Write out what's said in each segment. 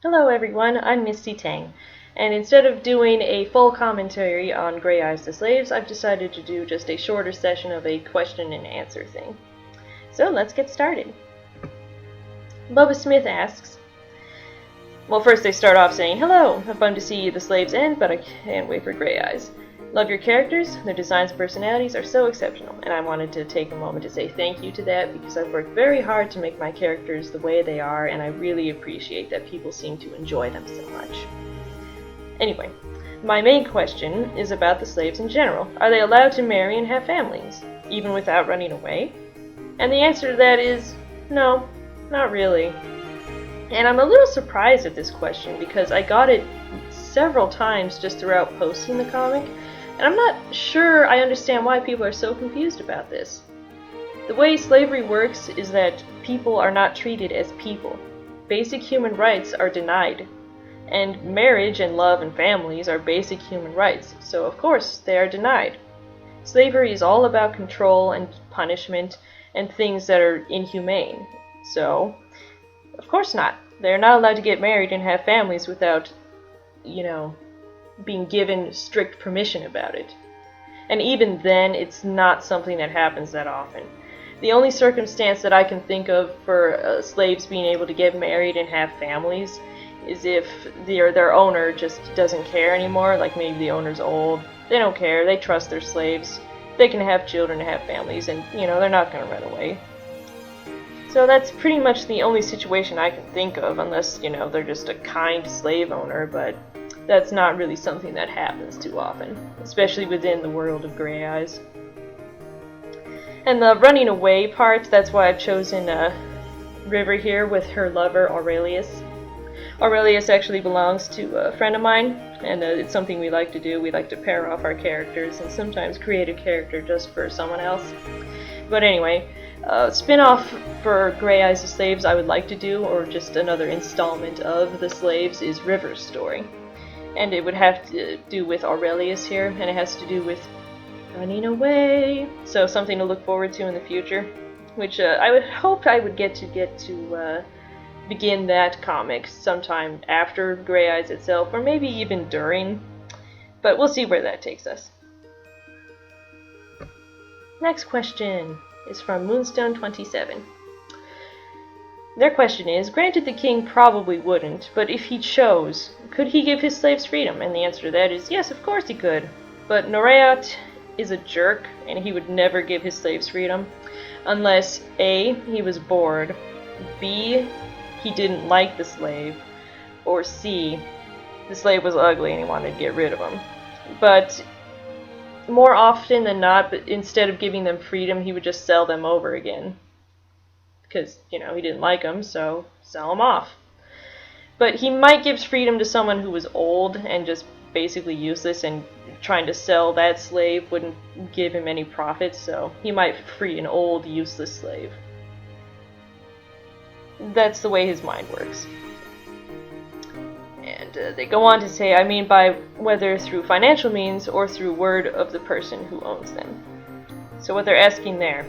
Hello everyone, I'm Misty Tang, and instead of doing a full commentary on Grey Eyes the Slaves, I've decided to do just a shorter session of a question and answer thing. So let's get started. Bubba Smith asks, well, first they start off saying, hello, fun to see the slaves end, but I can't wait for Grey Eyes. Love your characters, their designs and personalities are so exceptional, and I wanted to take a moment to say thank you to that because I've worked very hard to make my characters the way they are, and I really appreciate that people seem to enjoy them so much. Anyway, my main question is about the slaves in general. Are they allowed to marry and have families, even without running away? And the answer to that is no, not really. And I'm a little surprised at this question because I got it several times just throughout posting the comic, and I'm not sure I understand why people are so confused about this. The way slavery works is that people are not treated as people. Basic human rights are denied. And marriage and love and families are basic human rights, so of course they are denied. Slavery is all about control and punishment and things that are inhumane. So, of course not. They're not allowed to get married and have families without, being given strict permission about it. And even then, it's not something that happens that often. The only circumstance that I can think of for slaves being able to get married and have families is if their owner just doesn't care anymore, like maybe the owner's old. They don't care, they trust their slaves. They can have children and have families, and they're not going to run away. So that's pretty much the only situation I can think of, unless, they're just a kind slave owner, but that's not really something that happens too often, especially within the world of Grey Eyes. And the running away part, that's why I've chosen River here with her lover Aurelius. Aurelius actually belongs to a friend of mine, and it's something we like to do. We like to pair off our characters and sometimes create a character just for someone else. But anyway, spin-off for Grey Eyes the Slaves I would like to do, or just another installment of the Slaves, is River's story. And it would have to do with Aurelius here, and it has to do with running away. So something to look forward to in the future, which I would hope I would get to begin that comic sometime after Grey Eyes itself, or maybe even during, but we'll see where that takes us. Next question is from Moonstone27. Their question is, granted the king probably wouldn't, but if he chose, could he give his slaves freedom? And the answer to that is yes, of course he could. But Norayot is a jerk, and he would never give his slaves freedom, unless A, he was bored, B, he didn't like the slave, or C, the slave was ugly and he wanted to get rid of him. But more often than not, instead of giving them freedom, he would just sell them over again. Because, he didn't like them, so sell them off. But he might give freedom to someone who was old and just basically useless, and trying to sell that slave wouldn't give him any profit, so he might free an old, useless slave. That's the way his mind works. And they go on to say, I mean by whether through financial means or through word of the person who owns them. So what they're asking there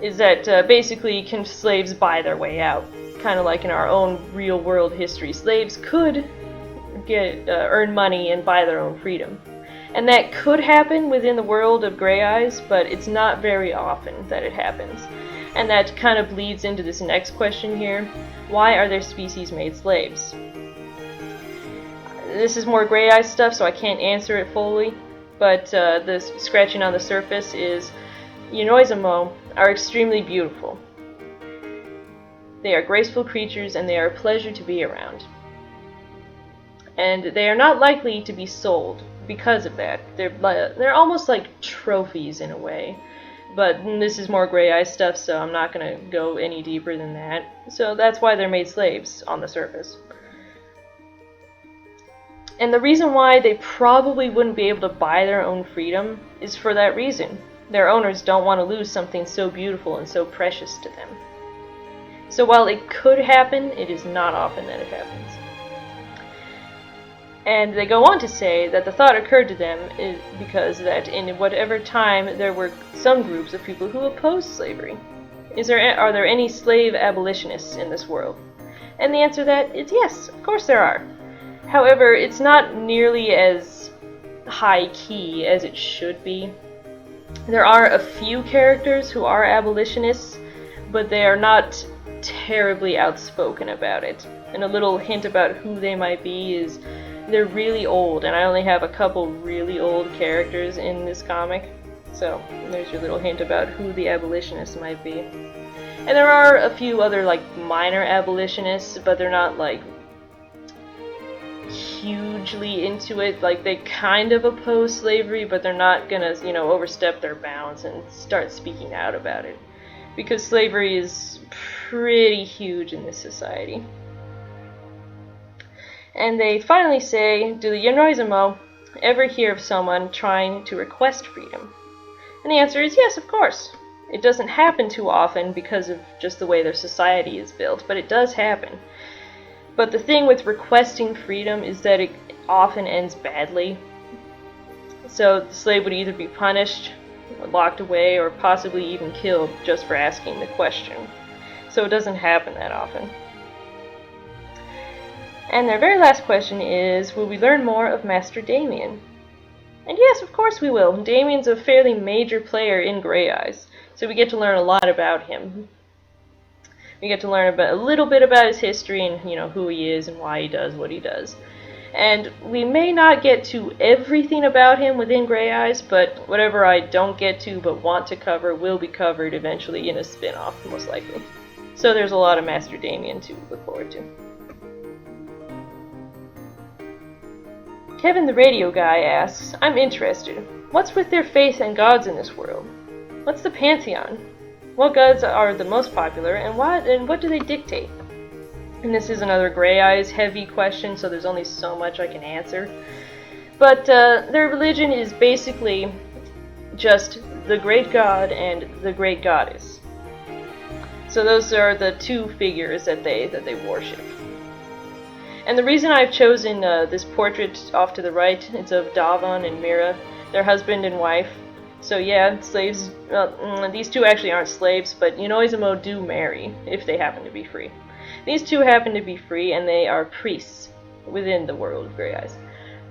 is that basically, can slaves buy their way out? Kind of like in our own real world history, slaves could earn money and buy their own freedom. And that could happen within the world of Grey Eyes, but it's not very often that it happens. And that kind of leads into this next question here. Why are their species made slaves? This is more Grey Eyes stuff, so I can't answer it fully, but the scratching on the surface is Yonoizamo are extremely beautiful. They are graceful creatures, and they are a pleasure to be around. And they are not likely to be sold because of that. They're almost like trophies in a way. But this is more Grey Eyes stuff, so I'm not going to go any deeper than that. So that's why they're made slaves on the surface. And the reason why they probably wouldn't be able to buy their own freedom is for that reason. Their owners don't want to lose something so beautiful and so precious to them. So while it could happen, it is not often that it happens. And they go on to say that the thought occurred to them is because that in whatever time there were some groups of people who opposed slavery. Are there any slave abolitionists in this world? And the answer to that is yes, of course there are. However, it's not nearly as high key as it should be. There are a few characters who are abolitionists, but they are not terribly outspoken about it. And a little hint about who they might be is they're really old, and I only have a couple really old characters in this comic. So there's your little hint about who the abolitionists might be. And there are a few other like minor abolitionists, but they're not like hugely into it. Like they kind of oppose slavery, but they're not gonna, overstep their bounds and start speaking out about it. Because slavery is pretty huge in this society. And they finally say, do the Yonoizamo ever hear of someone trying to request freedom? And the answer is yes, of course. It doesn't happen too often because of just the way their society is built, but it does happen. But the thing with requesting freedom is that it often ends badly. So the slave would either be punished, locked away, or possibly even killed just for asking the question. So it doesn't happen that often. And their very last question is, will we learn more of Master Damien? And yes, of course we will. Damien's a fairly major player in Grey Eyes, so we get to learn a lot about him. We get to learn a little bit about his history and, who he is and why he does what he does. And we may not get to everything about him within Grey Eyes, but whatever I don't get to but want to cover will be covered eventually in a spin-off, most likely. So there's a lot of Master Damien to look forward to. Kevin the Radio Guy asks, I'm interested. What's with their faith and gods in this world? What's the pantheon? What gods are the most popular, and what do they dictate? And this is another Grey Eyes heavy question, so there's only so much I can answer. But their religion is basically just the great god and the great goddess. So those are the two figures that they worship. And the reason I've chosen this portrait off to the right, it's of Davon and Mira, their husband and wife. So yeah, slaves, these two actually aren't slaves, but Yonoizamo do marry, if they happen to be free. These two happen to be free, and they are priests within the world of Grey Eyes.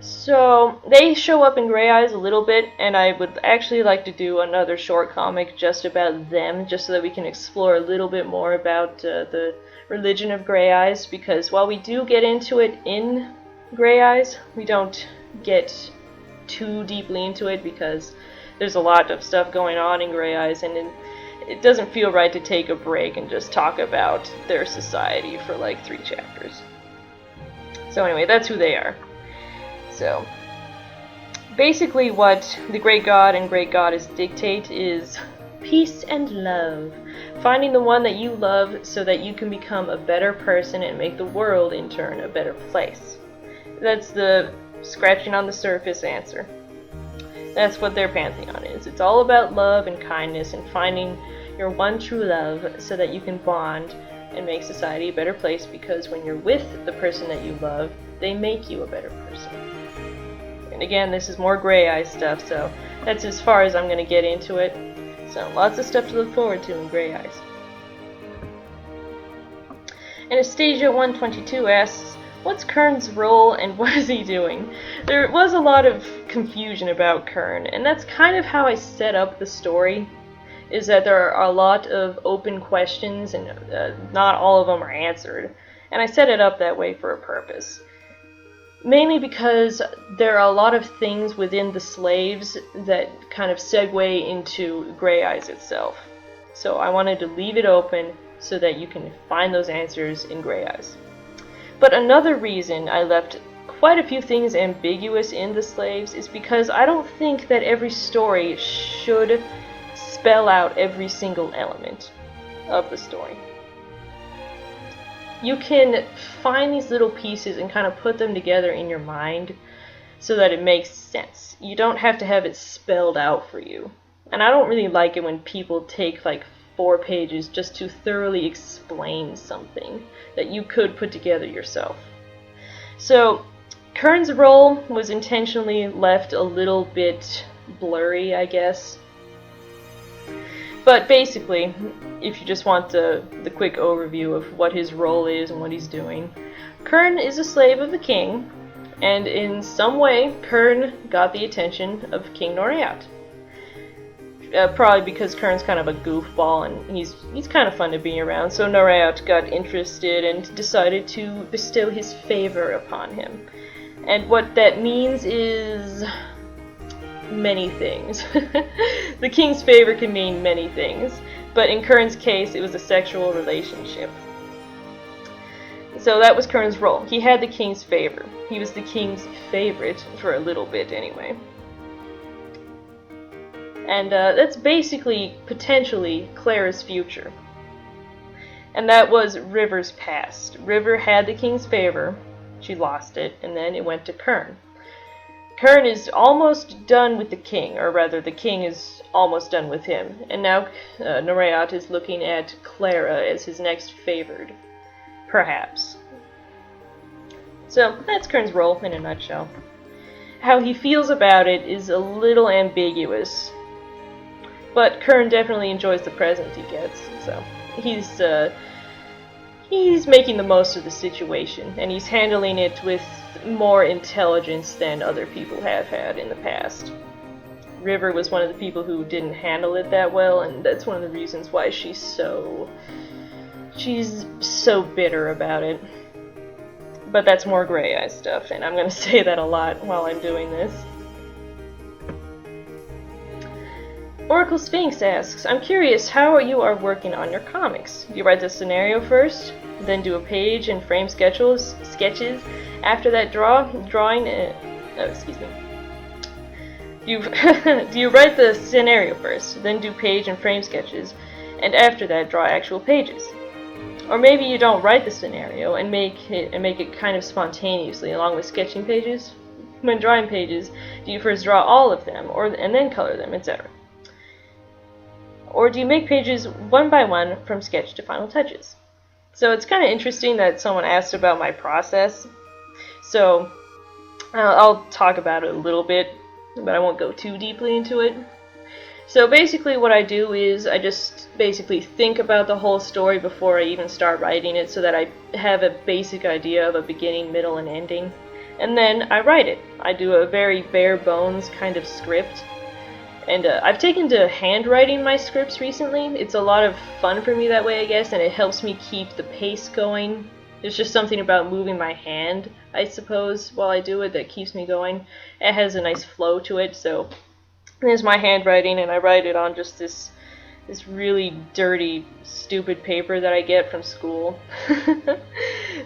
So they show up in Grey Eyes a little bit, and I would actually like to do another short comic just about them, just so that we can explore a little bit more about the religion of Grey Eyes, because while we do get into it in Grey Eyes, we don't get too deeply into it because there's a lot of stuff going on in Grey Eyes, and it doesn't feel right to take a break and just talk about their society for like 3 chapters. So anyway, that's who they are. So basically what the Great God and Great Goddess dictate is peace and love. Finding the one that you love so that you can become a better person and make the world, in turn, a better place. That's the scratching on the surface answer. That's what their pantheon is. It's all about love and kindness and finding your one true love so that you can bond and make society a better place, because when you're with the person that you love, they make you a better person. And again, this is more Grey Eyes stuff, so that's as far as I'm going to get into it. So lots of stuff to look forward to in Grey Eyes. Anastasia 122 asks, what's Kern's role and what is he doing? There was a lot of confusion about Kern, and that's kind of how I set up the story, is that there are a lot of open questions and not all of them are answered. And I set it up that way for a purpose. Mainly because there are a lot of things within the slaves that kind of segue into Grey Eyes itself. So I wanted to leave it open so that you can find those answers in Grey Eyes. But another reason I left quite a few things ambiguous in the slaves is because I don't think that every story should spell out every single element of the story. You can find these little pieces and kind of put them together in your mind so that it makes sense. You don't have to have it spelled out for you. And I don't really like it when people take like 4 pages just to thoroughly explain something that you could put together yourself. So Kern's role was intentionally left a little bit blurry, I guess. But basically, if you just want the quick overview of what his role is and what he's doing, Kern is a slave of the king, and in some way, Kern got the attention of King Noreat. Probably because Kern's kind of a goofball and he's kind of fun to be around, so Noreat got interested and decided to bestow his favor upon him. And what that means is many things. The king's favor can mean many things, but in Kern's case, it was a sexual relationship. So that was Kern's role. He had the king's favor. He was the king's favorite for a little bit anyway. And that's basically, potentially, Clara's future. And that was River's past. River had the king's favor, she lost it, and then it went to Kern. Kern is almost done with the king, or rather, the king is almost done with him. And now Noreat is looking at Clara as his next favored. Perhaps. So, that's Kern's role in a nutshell. How he feels about it is a little ambiguous. But Kern definitely enjoys the present he gets, so he's making the most of the situation, and he's handling it with more intelligence than other people have had in the past. River was one of the people who didn't handle it that well, and that's one of the reasons why she's so bitter about it. But that's more Grey Eye stuff, and I'm going to say that a lot while I'm doing this. Oracle Sphinx asks, I'm curious how you are working on your comics. Do you write the scenario first, then do a page and frame sketches, after that drawing, excuse me. Do you write the scenario first, then do page and frame sketches, and after that draw actual pages? Or maybe you don't write the scenario and make it kind of spontaneously along with sketching pages? When drawing pages, do you first draw all of them and then color them, etc.? Or do you make pages one by one from sketch to final touches? So it's kind of interesting that someone asked about my process. So I'll talk about it a little bit, but I won't go too deeply into it. So basically what I do is I just basically think about the whole story before I even start writing it so that I have a basic idea of a beginning, middle, and ending. And then I write it. I do a very bare bones kind of script. And I've taken to handwriting my scripts recently. It's a lot of fun for me that way, I guess, and it helps me keep the pace going. There's just something about moving my hand, I suppose, while I do it that keeps me going. It has a nice flow to it, so there's my handwriting, and I write it on just this really dirty, stupid paper that I get from school.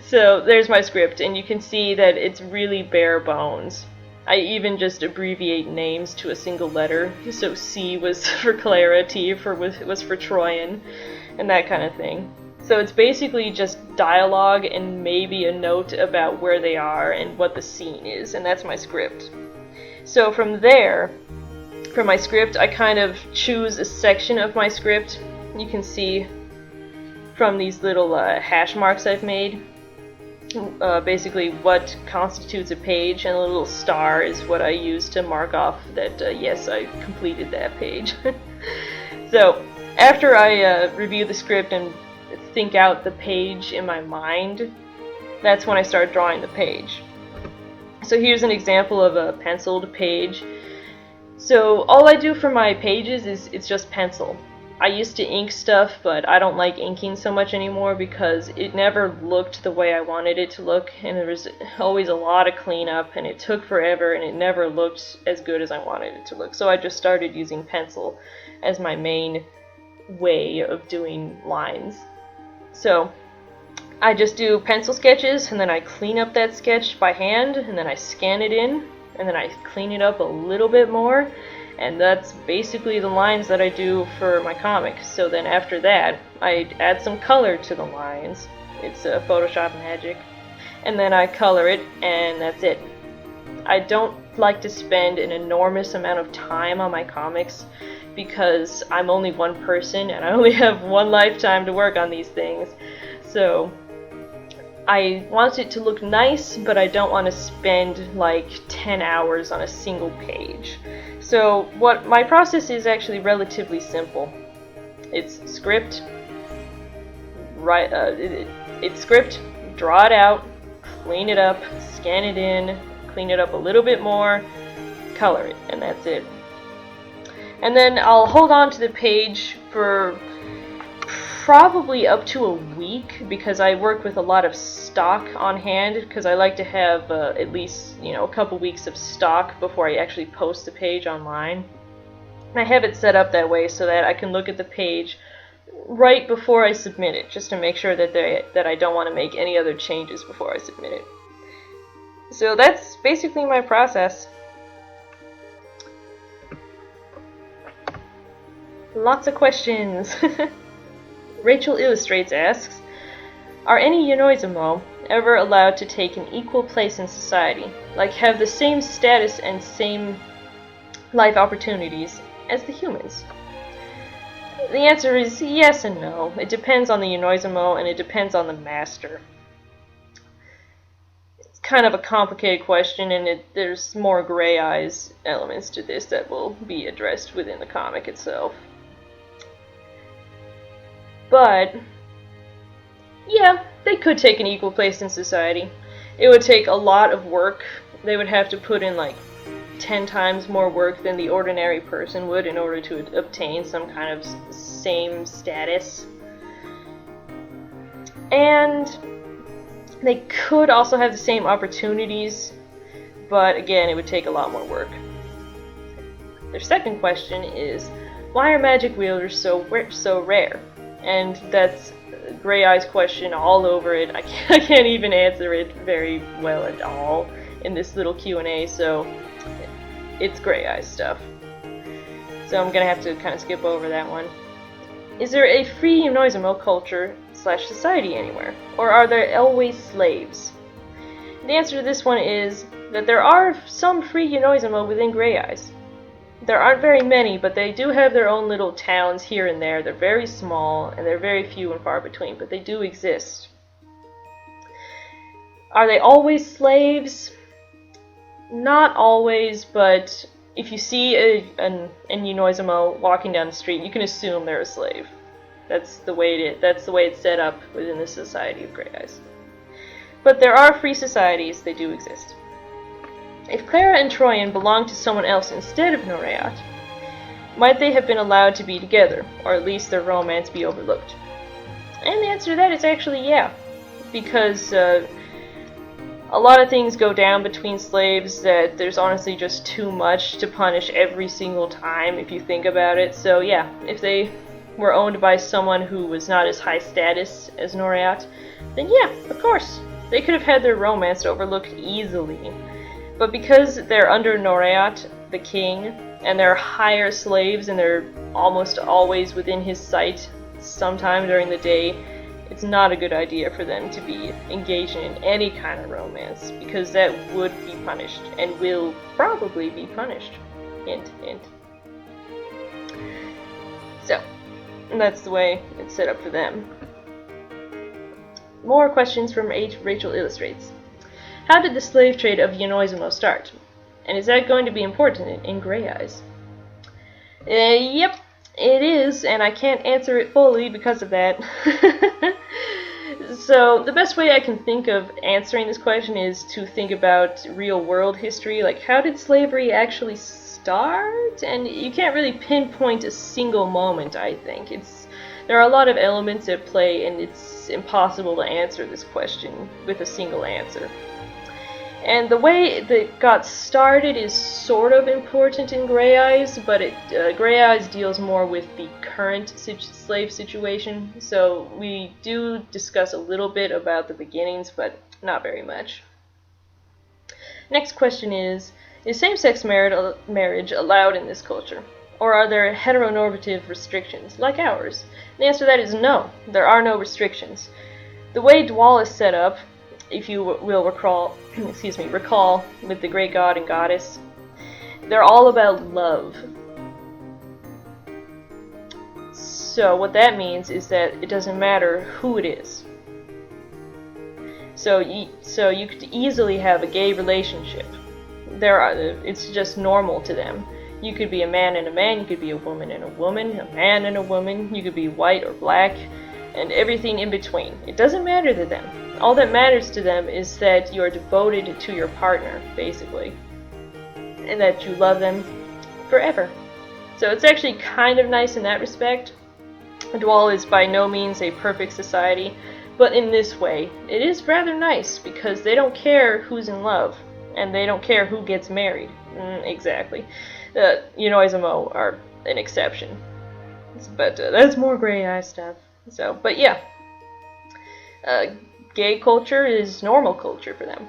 So there's my script, and you can see that it's really bare bones. I even just abbreviate names to a single letter, so C was for Clara, T was for Troyan, and that kind of thing. So it's basically just dialogue and maybe a note about where they are and what the scene is, and that's my script. So from there, for my script, I kind of choose a section of my script. You can see from these little hash marks I've made. Basically what constitutes a page, and a little star is what I use to mark off that yes, I completed that page. So after I review the script and think out the page in my mind, that's when I start drawing the page. So here's an example of a penciled page. So all I do for my pages is it's just pencil. I used to ink stuff, but I don't like inking so much anymore because it never looked the way I wanted it to look, and there was always a lot of cleanup, and it took forever, and it never looked as good as I wanted it to look. So I just started using pencil as my main way of doing lines. So I just do pencil sketches, and then I clean up that sketch by hand, and then I scan it in, and then I clean it up a little bit more. And that's basically the lines that I do for my comics. So then after that, I add some color to the lines. It's Photoshop magic. And then I color it, and that's it. I don't like to spend an enormous amount of time on my comics because I'm only one person and I only have one lifetime to work on these things. So I want it to look nice, but I don't want to spend like 10 hours on a single page. So my process is actually relatively simple. It's script, it's script, draw it out, clean it up, scan it in, clean it up a little bit more, color it, and that's it. And then I'll hold on to the page for probably up to a week, because I work with a lot of stock on hand, because I like to have at least a couple weeks of stock before I actually post the page online. And I have it set up that way so that I can look at the page right before I submit it, just to make sure that I don't want to make any other changes before I submit it. So that's basically my process. Lots of questions. Rachel Illustrates asks, are any Yonoizumo ever allowed to take an equal place in society, like have the same status and same life opportunities as the humans? The answer is yes and no. It depends on the Yonoizumo, and it depends on the master. It's kind of a complicated question, and there's more Gray Eyes elements to this that will be addressed within the comic itself. But yeah, they could take an equal place in society. It would take a lot of work. They would have to put in like 10 times more work than the ordinary person would in order to obtain some kind of same status. And they could also have the same opportunities, but again, it would take a lot more work. Their second question is, why are magic wielders so rare? And that's Gray Eyes question all over it. I can't even answer it very well at all in this little Q&A, so it's Gray Eyes stuff. So I'm gonna have to kind of skip over that one. Is there a free Yonoizumo culture / society anywhere? Or are there always slaves? The answer to this one is that there are some free Yonoizumo within Gray Eyes. There aren't very many, but they do have their own little towns here and there. They're very small, and they're very few and far between, but they do exist. Are they always slaves? Not always, but if you see an Yonoizumo walking down the street, you can assume they're a slave. That's the way it's set up within the Society of Gray Eyes. But there are free societies, they do exist. If Clara and Troian belonged to someone else instead of Noreat, might they have been allowed to be together, or at least their romance be overlooked? And the answer to that is actually yeah, because a lot of things go down between slaves that there's honestly just too much to punish every single time if you think about it. So yeah, if they were owned by someone who was not as high status as Noreat, then yeah, of course, they could have had their romance overlooked easily. But because they're under Noreat, the king, and they're higher slaves and they're almost always within his sight sometime during the day, it's not a good idea for them to be engaging in any kind of romance, because that would be punished, and will probably be punished. Hint, hint. So, that's the way it's set up for them. More questions from Rachel Illustrates. How did the slave trade of Yonoizumo start? And is that going to be important in Gray Eyes? Yep, it is, and I can't answer it fully because of that. So, the best way I can think of answering this question is to think about real-world history, like how did slavery actually start? And you can't really pinpoint a single moment, I think. There are a lot of elements at play, and it's impossible to answer this question with a single answer. And the way that got started is sort of important in Gray Eyes, but Gray Eyes deals more with the current slave situation, so we do discuss a little bit about the beginnings, but not very much. Next question is same-sex marriage allowed in this culture? Or are there heteronormative restrictions, like ours? The answer to that is no, there are no restrictions. The way Dwal is set up, if you will recall with the great god and goddess, they're all about love. So what that means is that it doesn't matter who it is. So you could easily have a gay relationship. It's just normal to them. You could be a man and a man, you could be a woman and a woman, a man and a woman, you could be white or black, and everything in between. It doesn't matter to them. All that matters to them is that you are devoted to your partner, basically, and that you love them forever. So it's actually kind of nice in that respect. Dwal is by no means a perfect society, but in this way, it is rather nice because they don't care who's in love, and they don't care who gets married. Exactly. Yonoizumo are an exception. But that's more Grey Eye stuff. So, but yeah. Gay culture is normal culture for them.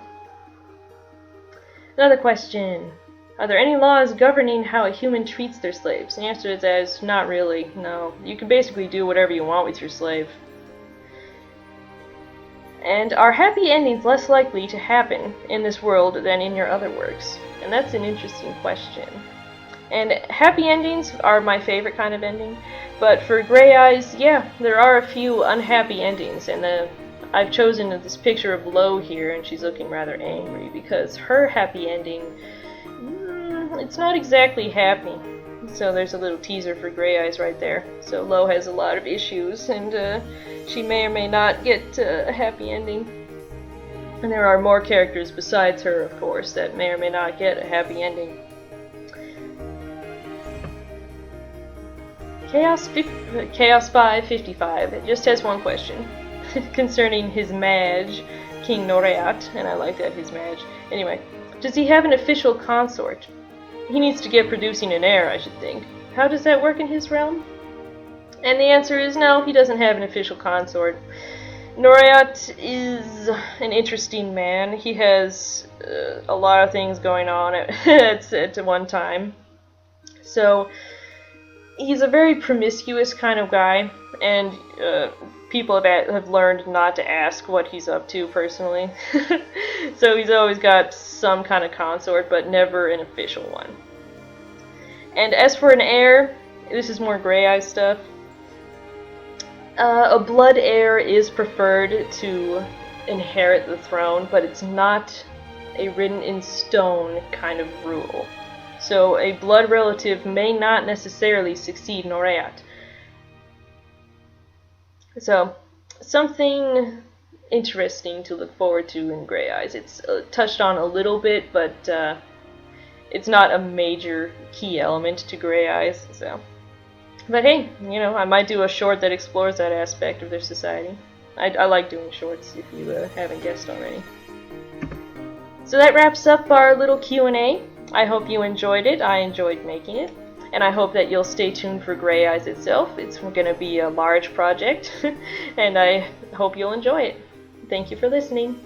Another question. Are there any laws governing how a human treats their slaves? The answer to that is not really, no. You can basically do whatever you want with your slave. And are happy endings less likely to happen in this world than in your other works? And that's an interesting question. And happy endings are my favorite kind of ending, but for Grey Eyes, yeah, there are a few unhappy endings, and I've chosen this picture of Lo here, and she's looking rather angry because her happy ending, it's not exactly happy. So there's a little teaser for Grey Eyes right there. So Lo has a lot of issues, and she may or may not get a happy ending. And there are more characters besides her, of course, that may or may not get a happy ending. Chaos 555, it just has one question concerning his mage, King Noreat, and I like that, his mage. Anyway, does he have an official consort? He needs to get producing an heir, I should think. How does that work in his realm? And the answer is no, he doesn't have an official consort. Noreat is an interesting man. He has a lot of things going on at one time. So, he's a very promiscuous kind of guy, and people have learned not to ask what he's up to personally. So he's always got some kind of consort, but never an official one. And as for an heir, this is more Grey Eye stuff. A blood heir is preferred to inherit the throne, but it's not a written in stone kind of rule. So a blood relative may not necessarily succeed Noreat. So, something interesting to look forward to in Grey Eyes. It's touched on a little bit, but it's not a major key element to Grey Eyes. So, but hey, I might do a short that explores that aspect of their society. I like doing shorts, if you haven't guessed already. So that wraps up our little Q&A. I hope you enjoyed it. I enjoyed making it. And I hope that you'll stay tuned for Grey Eyes itself. It's going to be a large project, and I hope you'll enjoy it. Thank you for listening.